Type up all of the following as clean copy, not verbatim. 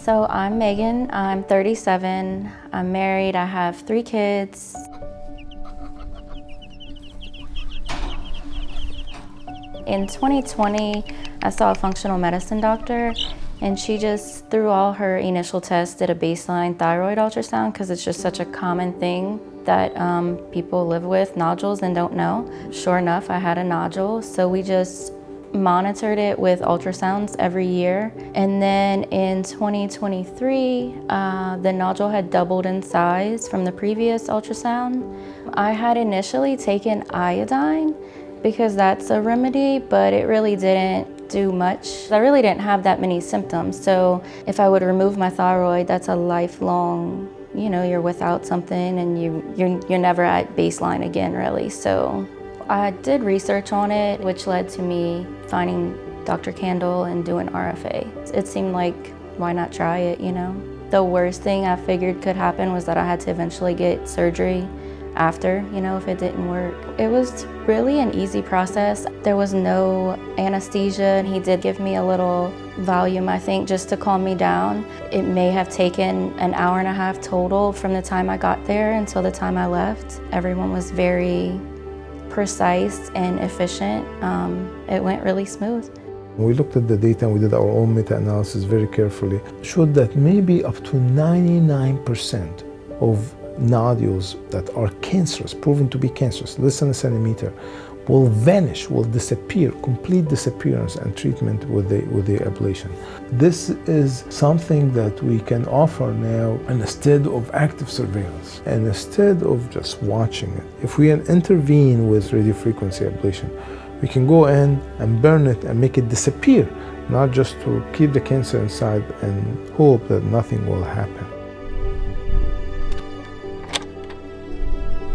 So I'm Megan, I'm 37, I'm married, I have 3 kids. In 2020, I saw a functional medicine doctor, and she just, through all her initial tests, did a baseline thyroid ultrasound because it's just such a common thing that people live with, nodules, and don't know. Sure enough, I had a nodule, so we just monitored it with ultrasounds every year. And then in 2023, the nodule had doubled in size from the previous ultrasound. I had initially taken iodine because that's a remedy, but it really didn't do much. I really didn't have that many symptoms. So if I would remove my thyroid, that's a lifelong, you're without something and you're never at baseline again, really. So I did research on it, which led to me finding Dr. Kandil and doing RFA. It seemed like, why not try it, The worst thing I figured could happen was that I had to eventually get surgery after, if it didn't work. It was really an easy process. There was no anesthesia, and he did give me a little Valium, I think, just to calm me down. It may have taken an hour and a half total from the time I got there until the time I left. Everyone was very precise and efficient. It went really smooth. We looked at the data and we did our own meta-analysis very carefully. It showed that maybe up to 99% of nodules that are cancerous, proven to be cancerous, less than a centimeter, will vanish, will disappear, complete disappearance and treatment with the ablation. This is something that we can offer now instead of active surveillance and instead of just watching it. If we intervene with radiofrequency ablation, we can go in and burn it and make it disappear, not just to keep the cancer inside and hope that nothing will happen.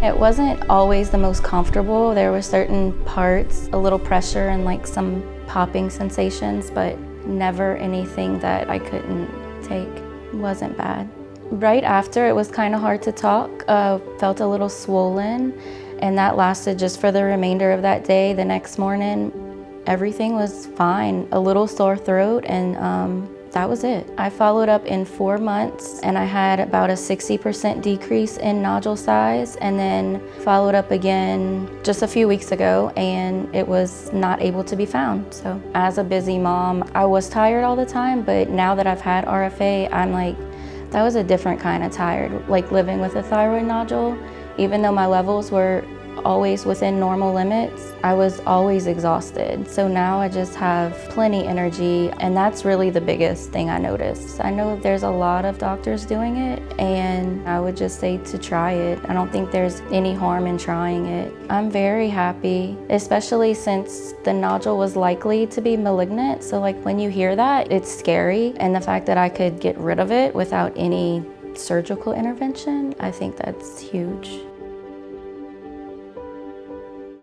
It wasn't always the most comfortable. There were certain parts, a little pressure and like some popping sensations, but never anything that I couldn't take. It wasn't bad. Right after, it was kind of hard to talk. Felt a little swollen, and that lasted just for the remainder of that day. The next morning, everything was fine. A little sore throat, and that was it. I followed up in 4 months, and I had about a 60% decrease in nodule size, and then followed up again just a few weeks ago, and it was not able to be found. So as a busy mom, I was tired all the time, but now that I've had RFA, I'm like, that was a different kind of tired. Like living with a thyroid nodule, even though my levels were always within normal limits, I was always exhausted. So now I just have plenty energy, and that's really the biggest thing I noticed. I know there's a lot of doctors doing it, and I would just say to try it. I don't think there's any harm in trying it. I'm very happy, especially since the nodule was likely to be malignant. So like when you hear that, it's scary. And the fact that I could get rid of it without any surgical intervention, I think that's huge.